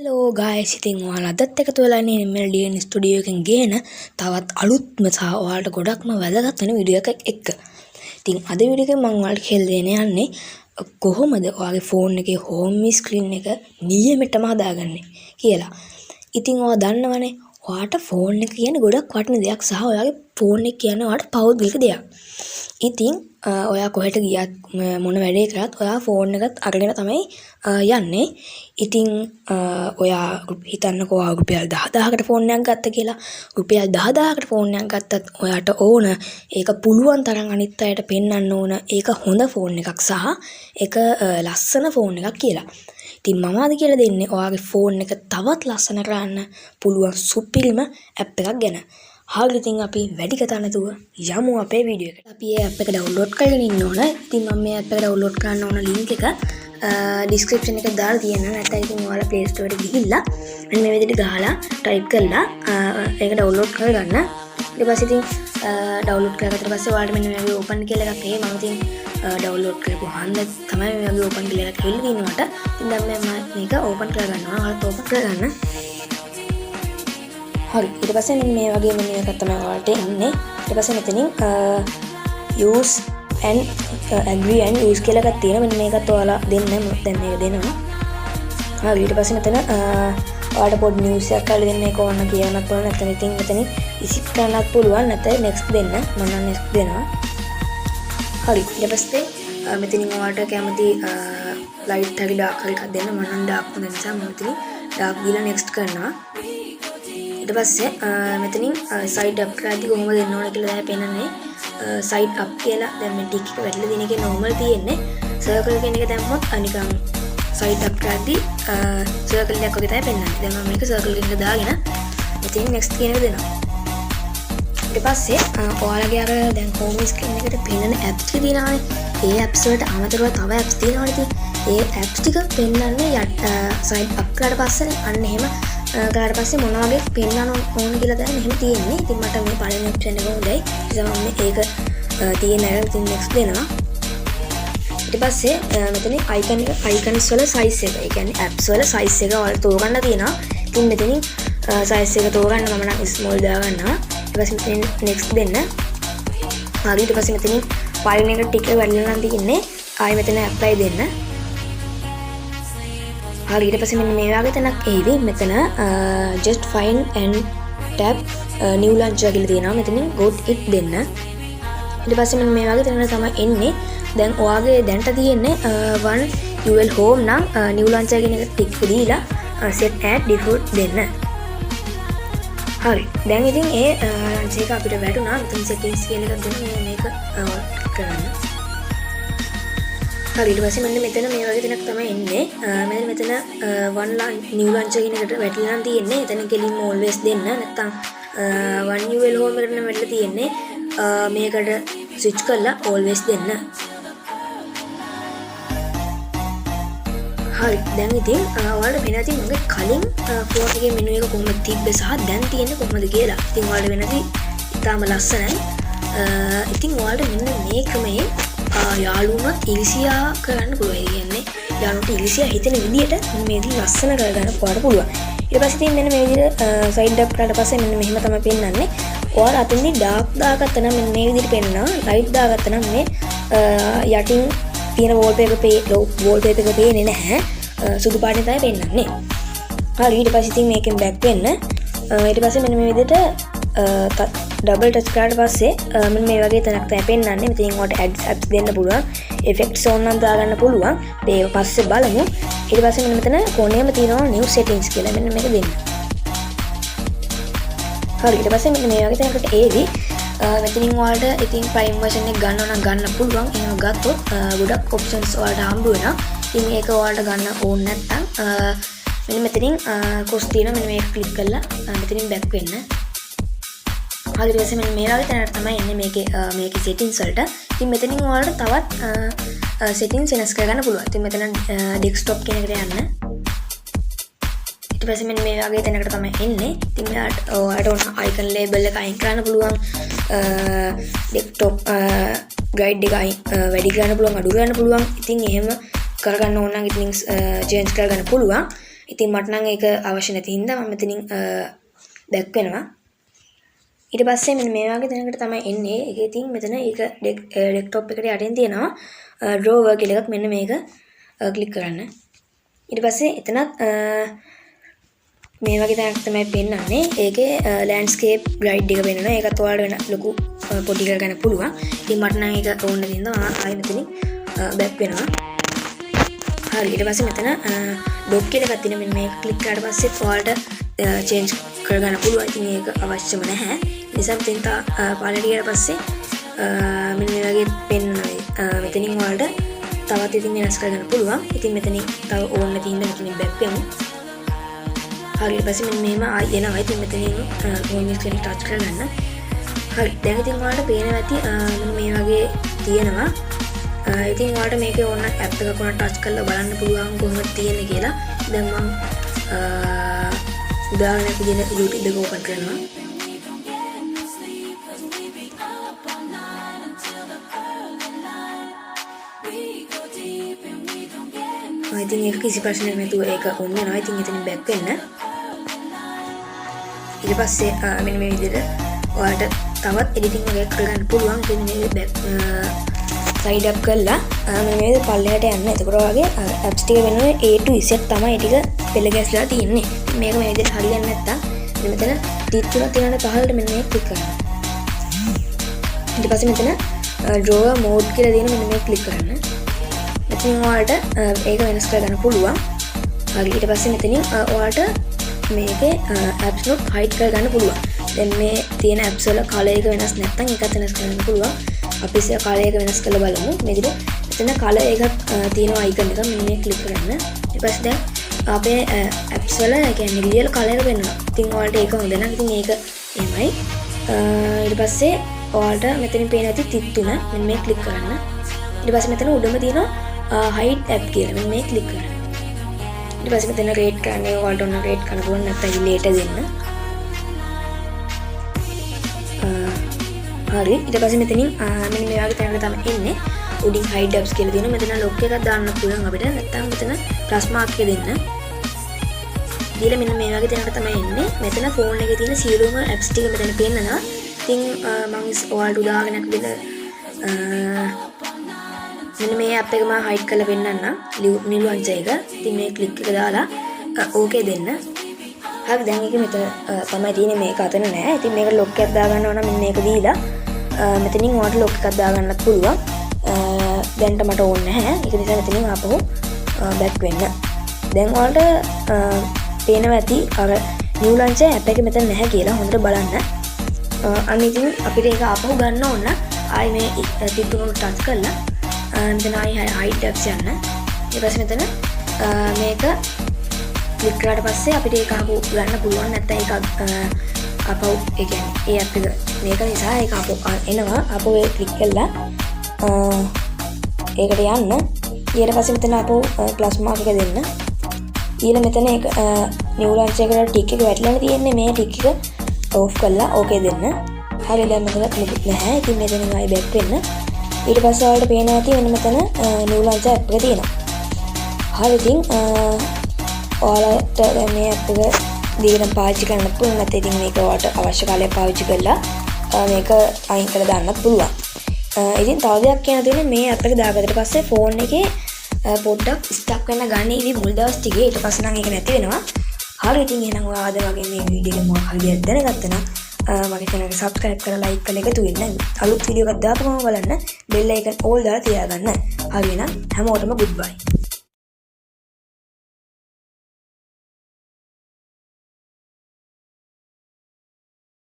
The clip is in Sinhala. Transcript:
හෙලෝ ගායිස් ඉතින් ඔයාලා අදත් එකතු වෙලා ඉන්නේ MLDN ස්ටුඩියෝ එකෙන් ගේන තවත් අලුත්ම සහ ඔයාලට ගොඩක්ම වැදගත් වෙන වීඩියෝ එකක් එක්ක. ඉතින් අද වීඩියෝ එකෙන් මම ඔයාලට කියලා දෙන්න යන්නේ කොහොමද ඔයාගේ ෆෝන් එකේ හෝම් ස්ක්‍රීන් එක නියමෙටම හදාගන්නේ කියලා. ඉතින් ඔයා දන්නවනේ ඔයාට ෆෝන් එක කියන්නේ ගොඩක් වටින දෙයක් සහ ඔයාගේ ෆෝන් එක කියන්නේ ඔයාට පෞද්ගලික දෙයක්. ඉතින් ඔයා කොහෙට ගියත් මොන වැඩේ කරත් ඔයා ෆෝන් එකත් අරගෙන තමයි යන්නේ. ඉතින් ඔයා හිතන්නකෝ ඔයා රුපියල් 10000කට ෆෝන් එකක් ගත්ත කියලා. රුපියල් 10000කට ෆෝන් එකක් ගත්තත් ඔයාට ඕන ඒක පුළුවන් තරම් අනිත් අයට පෙන්වන්න ඕන ඒක හොඳ ෆෝන් එකක් සහ ඒක ලස්සන ෆෝන් එකක් කියලා. ඉතින් මම අද කියලා දෙන්නේ ඔයාගේ ෆෝන් එක තවත් ලස්සන කරන්න පුළුවන් සුපිරිම ඇප් එකක් ගැන. හරි ඉතින් අපි වැඩි කතා නැතුව යමු අපේ වීඩියෝ එකට. අපි මේ ඇප් එක ඩවුන්ලෝඩ් කරගෙන ඉන්න ඕන. ඉතින් මම මේ ඇප් එක ඩවුන්ලෝඩ් කරන්න ඕන ලින්ක් එක ඩිස්ක්‍රිප්ෂන් එකේ දාලා තියෙනවා. නැත්නම් ඉතින් ඔයාලා Play Store එකට ගිහිල්ලා මෙන්න මේ විදිහට ගහලා ටයිප් කරලා ඒක ඩවුන්ලෝඩ් කරගන්න. ඊට පස්සේ ඉතින් ඩවුන්ලෝඩ් කරගත්තට පස්සේ ඔයාලට මෙන්න මේ වගේ ඕපන් කියලා එකක් එයි. මම ඉතින් ඩවුන්ලෝඩ් කරපු හන්ද තමයි මේ වගේ ඕපන් කියලා එකක් එල්ල දිනනවට. ඉතින් දැන් මම මේක ඕපන් කරගන්නවා. ඔයාලත් ඕපන් කරගන්න. හරි ඊට පස්සේ මෙන්න මේ වගේ මෙන්න එකක් තමයි ඔයාලට එන්නේ. ඊට පස්සේ මෙතනින් use and agree and use කියලා එකක් තියෙනවා. මෙන්න මේකත් ඔයාලා දෙන්න දැන් මේක දෙනවා. හරි ඊට පස්සේ මෙතන ඔයාලට පොඩි නිවුස් එකක් කරලා දෙන්න මේක ඕන කියන්නත් පුළුවන්. නැත්නම් ඉතින් මෙතනින් විසිට් කරන්නත් පුළුවන්. නැත්නම් next දෙන්න. මම නම් next දෙනවා. හරි ඊට පස්සේ මෙතනින් ඔයාලට කැමති light හරි dark හරි එකක් දෙන්න. මම නම් dark හොඳ නිසා මම මෙතනින් dark දීලා next කරනවා. ඊට පස්සේ මෙතනින් side up කරද්දි කොහොමද දෙන්න ඕන කියලා දැන් පෙන්නන්නේ. side up කියලා දැන් මේ ටික් එක වැටලා දෙන එකේ normal තියෙන්නේ. circle කියන එක දැම්මොත් නිකන් side up කරද්දි circle එකක් වගේ තමයි පෙන්නන්නේ. දැන් මම මේක circle එකකට දාගෙන මෙතනින් next කියන එක දෙනවා. ඊට පස්සේ ඔයාලගේ අර දැන් home screen එකට පෙන්නන apps ටික තියෙනවානේ. ඒ apps වලට අමතරව තව apps තියෙනවානේ. ඉතින් ඒ apps ටික පෙන්නන්නේ side up කරලා පස්සේ අන්න එහෙම ගාට පස්සේ මොන වගේ පෙන්වන්න ඕන කියලා දැන් මෙහෙම තියෙන්නේ. ඉතින් මට මේ පළවෙනි ඔප්ෂන් එක හොඳයි. ඉතින් මම මේක තියෙන එක ඉතින් next දෙනවා. ඊට පස්සේ මෙතන icons වල size එක. ඒ කියන්නේ apps වල size එක ඔයාලට තෝරගන්න තියෙනවා. ඉතින් මෙතනින් size එක තෝරගන්න මම නම් small දාගන්නවා. ඊට පස්සේ මෙතන next දෙන්න. හරි ඊට පස්සේ මෙතනින් පළවෙනි එක ටික වැඩිලා නම් තියෙන්නේ. ආයෙ මෙතන apply දෙන්න. හරි ඊට පස්සේ මෙන්න මේ වගේ තැනක් එයිවි. මෙතන just find and tap new launcher කියලා තියෙනවා. මෙතනින් got it දෙන්න. ඊට පස්සේ මෙන්න මේ වගේ තැනකට තමයි එන්නේ. දැන් ඔයාගේ දැන්ට තියෙන්නේ one UL home නම් new launcher කියන එක ටික් දීලා set add default දෙන්න. හරි දැන් ඉතින් ඒ launcher එක අපිට වැටුණා. මෙතන settings කියන එක දෙන්න මේක කරන්න. හරි ඊට පස්සේ මෙන්න මෙතන මේ වගේ දෙයක් තමයි එන්නේ. මෙතන one new launcher කියන එකට වැටිලා නම් තියෙන්නේ. එතන කෙලින්ම always දෙන්න. නැත්තම් one UL home එකට නම් වැටිලා තියෙන්නේ. මේකට switch කරලා always දෙන්න. හරි දැන් ඉතින් ඔයාලට වෙනදී මගේ කලින් ෆෝන් එකේ මෙනු එක කොහොමද තිබ්බේ සහ දැන් තියෙන්නේ කොහොමද කියලා. ඉතින් ඔයාලට වෙනදී ඉතාලම ලස්සනයි. ඉතින් ඔයාලට මෙන්න මේ ක්‍රමයෙන් යාළුවොත් ඉරිසියා කරන්න පුළුවන්. ඒ කියන්නේ යාළුවන්ට ඉරිසියා හිතෙන විදිහට මේ විදිහ ලස්සන කරගන්න ඔයාලට පුළුවන්. ඊට පස්සේ ඉතින් මෙන්න මේ විදිහට සයිඩ් අප් කරලා පස්සේ මෙන්න මෙහෙම තමයි පෙන්වන්නේ. ඔයාලා අතින්දී ඩාර්ක් දාගත්ත නම් මෙන්න මේ විදිහට පෙන්වනවා. ලයිට් දාගත්ත නම් මේ යටින් තියෙන වෝල්පේපර් එක පේන්නේ නැහැ. සුදු පාටින් තමයි පෙන්වන්නේ. හරි ඊට පස්සේ ඉතින් මේකෙන් බෑක් වෙන්න. ඊට පස්සේ මෙන්න මේ විදිහට ඩබල් ටච් කරාට පස්සේ මෙන්න මේ වගේ තැනක් තමයි පෙන්වන්නේ. මෙතනින් ඔයාලට apps දෙන්න පුළුවන්. effects on නම් දාගන්න පුළුවන්. ඒක පස්සේ බලමු. ඊට පස්සේ මෙන්න මෙතන කොනේම තියෙනවා new settings කියලා. මෙන්න මේක දෙන්න. හරි ඊට පස්සේ මෙන්න මේ වගේ තැනකට ඒවි. මෙතනින් ඔයාලට ඉතින් prime version එක ගන්නව නම් ගන්න පුළුවන්. එහෙම ගත්තොත් ගොඩක් options ඔයාලට හම්බ වෙනවා. ඉතින් ඒක ඔයාලට ගන්න ඕන නැත්නම් මෙන්න මෙතනින් cost තියෙනවා. මෙන්න මේක ක්ලික් කරලා මෙතනින් back වෙන්න. හරි ඊට පස්සේ මෙන්න මේ වගේ තැනකට තමයි එන්නේ මේකේ settings වලට. ඉතින් මෙතනින් ඔයාලට තවත් settings වෙනස් කරගන්න පුළුවන්. ඉතින් මෙතන desktop කියන එකට යන්න. ඊට පස්සේ මෙන්න මේ වගේ තැනකට තමයි එන්නේ. ඉතින් ඔයාලට ඕන icon label එක අයින් කරන්න පුළුවන්. desktop guide එක වැඩි කරන්න පුළුවන්, අඩු කරන්න පුළුවන්. ඉතින් එහෙම කරගන්න ඕන නම් ඉතින් change කරගන්න පුළුවන්. ඉතින් මට නම් ඒක අවශ්‍ය නැති හින්දා මම මෙතනින් බැක් වෙනවා. ඊට පස්සේ මෙන්න මේ වගේ තැනකට තමයි එන්නේ. ඒකේ ඉතින් මෙතන ඒක ඩෙස්ක්ටොප් එකට යටින් තියෙනවා drawer කියලා එකක්. මෙන්න මේක ක්ලික් කරන්න. ඊට පස්සේ එතනත් මේ වගේ තැනක් තමයි පෙන්වන්නේ. ඒකේ ලෑන්ඩ්ස්කේප් ගයිඩ් එක වෙනවා. ඒකත් ඔයාලට වෙන ලොකු පොඩි කරගන්න පුළුවන්. ඉතින් මට නම් ඒක ඕන නැති හින්දා ආයෙ මෙතනින් බැක් වෙනවා. හරි ඊට පස්සේ මෙතන ඩොක් කියලා එකක් තියෙනවා. මෙන්න මේක ක්ලික් කරාට පස්සේ ඔයාලට චේන්ජ් කරගන්න පුළුවන්. ඉතින් ඒක අවශ්‍යම නැහැ. නිසා මෙතෙන් පාලට ගියාට පස්සේ මෙන්න මේ වගේ පෙන්වනවා. මෙතනින් ඔයාලට තවත් ඉතින් වෙනස් කරගන්න පුළුවන්. ඉතින් මෙතනින් තව ඕන නැති හින්දා මෙතනින් බැක් වෙමු. හරි ඊට පස්සේ මෙන්න මෙහෙම ආයෙ එනවා. ඉතින් මෙතනින් ෆෝන් එක ටච් කරගන්න. හරි දැන් ඉතින් ඔයාලට පේනවා ඇති මෙන්න මේ වගේ තියෙනවා. ඉතින් ඔයාලට මේකේ ඕන ඇප් එකක් උනා ටච් කරලා බලන්න පුළුවන් කොහොමද තියෙන්නේ කියලා. දැන් මම උදාහරණයක් විදිහට YouTube එක ඕපන් කරනවා. ඉතින් ඒක කිසි ප්‍රශ්නයක් නැතුව ඒක ඔන් වෙනවා. ඉතින් එතනින් බැක් වෙන්න. ඊට පස්සේ මෙන්න මේ විදිහට ඔයාලට තවත් එඩිටින් වගේ කරගන්න පුළුවන්. ඉතින් මේ බැක් සයිඩ් අප් කරලා මේ පල්ලෙහාට යන්න. එතකොට වගේ ඇප්ස් ටික වෙනනේ A to Z තමයි ටික පෙළ ගැස්ලා තියෙන්නේ. මේක මේ විදිහට හරියන්නේ නැත්තම් මෙතන ටික් තුනක් තියෙනවා පහළට මෙන්න මේක ක්ලික් කරන්න. ඊට පස්සේ මෙතන drawer mode කියලා දෙන මෙන්න මේක ක්ලික් කරන්න. මෙතනින් ඔයාලට ඒක වෙනස් කරගන්න පුළුවන්. හරි ඊට පස්සේ මෙතනින් ඔයාලට මේකේ apps නොත් hide කරගන්න පුළුවන්. දැන් මේ තියෙන apps වල color එක වෙනස් නැත්නම් ඒකත් වෙනස් කරන්න පුළුවන්. අපි ඉතින් color එක වෙනස් කරලා බලමු. මේ විදිහට එතන color එකක් තියෙනවා icon එක. මෙන්න මේක ක්ලික් කරන්න. ඊට පස්සේ දැන් අපේ apps වල කියන්නේ real color එක වෙනවා. ඉතින් ඔයාලට ඒක හොඳ නම් ඉතින් ඒක එහෙමයි. ඊට පස්සේ ඔයාලට මෙතනින් පේන ඇති තිත් තුන මෙන්න මේක ක්ලික් කරන්න. ඊට පස්සේ මෙතන උඩම තියෙනවා hide app කියලා. මෙන්න මේක ක්ලික් කරන්න. ඊට පස්සේ මෙතන rate කරන්න. ඔයාලට ඕන rate කරන්න පුළුවන් නැත්නම් later දෙන්න. හරි ඊට පස්සේ මෙතනින් මෙන්න මේ වගේ තැනකට තමයි එන්නේ. උඩින් hide apps කියලා දෙනවා. මෙතන lock එකක් දාන්න පුළුවන් අපිට. නැත්නම් මෙතන plus mark එක දෙන්න. දීලා මෙන්න මේ වගේ තැනකට තමයි එන්නේ. මෙතන phone එකේ තියෙන සියලුම apps ටික මෙතන පෙන්නනවා. ඉතින් මම ඔයාලට උදාහරණයක් දෙන්න මෙන්න මේ app එක මම hide කරලා පෙන්නන්නම්. new launcher එක. ඉතින් මේ click එක දාලා okay දෙන්න. හරි දැන් ඒක මෙතන තමයි තියෙන්නේ. මේක අතන නෑ. ඉතින් මේකට lock එකක් දාගන්න ඕන. මෙන්න මේක දීලා මෙතනින් ඔයාලට lock එකක් දාගන්නත් පුළුවන්. දැන්ට මට ඕනේ නැහැ. ඒක නිසා මෙතනින් ආපහු back වෙන්න. දැන් ඔයාලට පේනවා ඇති අර new launcher app එක මෙතන නැහැ කියලා. හොඳට බලන්න. අන්න ඉතින් අපිට ඒක ආපහු ගන්න ඕන. ආයි මේ තිත්තුනට ටච් කරලා මෙතන ආයි hide apps යන්න. ඊට පස්සේ මෙතන මේක ක්ලික් කරාට පස්සේ අපිට ඒක ආපහු ගන්න පුළුවන්. නැත්නම් ඒක ආපහු ඒ කියන්නේ ඒ app එක මේක නිසා ඒක ආපහු එනවා. ආපහු ඒක ක්ලික් කළා ඒකට යන්න. ඊට පස්සේ මෙතන ආපහු ප්ලස් මාක් එක දෙන්න. ඊළඟ මෙතන ඒක new launcher එකට ටික් එක වැටලා තියෙන්නේ. මේ ටික් එක off කරලා okay දෙන්න. හරි දැන් මෙතන මොකුත් නැහැ. ඉතින් මෙතනින් ආයෙ back වෙන්න. ඊට පස්සේ ඔයාලට පේනවා ඇති වෙන මෙතන new launcher app එක තියෙනවා. හරි ඉතින් ඔයාලට දැන් මේ app එක දිගටම පාවිච්චි කරන්න පුළුවන්. නැත්නම් ඉතින් මේක ඔයාලට අවශ්‍ය කාලයක් පාවිච්චි කරලා මේක අයින් කරලා දාන්නත් පුළුවන්. ඉතින් තව දෙයක් කියන්න තියෙන්නේ මේ app එක දාගත්තට පස්සේ phone එකේ පොඩ්ඩක් ස්ටක් වෙන්න ගන්න ඉතින් මුල් දවස් ටිකේ. ඊට පස්සේ නම් ඒක නැති වෙනවා. හරි ඉතින් එහෙනම් ඔයා අද වගේ මේ වීඩියෝ එක මොකක් හරි දෙයක් දැනගත්තා නම් මගේ channel එක subscribe කරලා like කරලා එකතු වෙන්න. අලුත් වීඩියෝ එකක් දාපුවම බලන්න bell icon all දාලා තියාගන්න. හරි එහෙනම් හැමෝටම goodbye.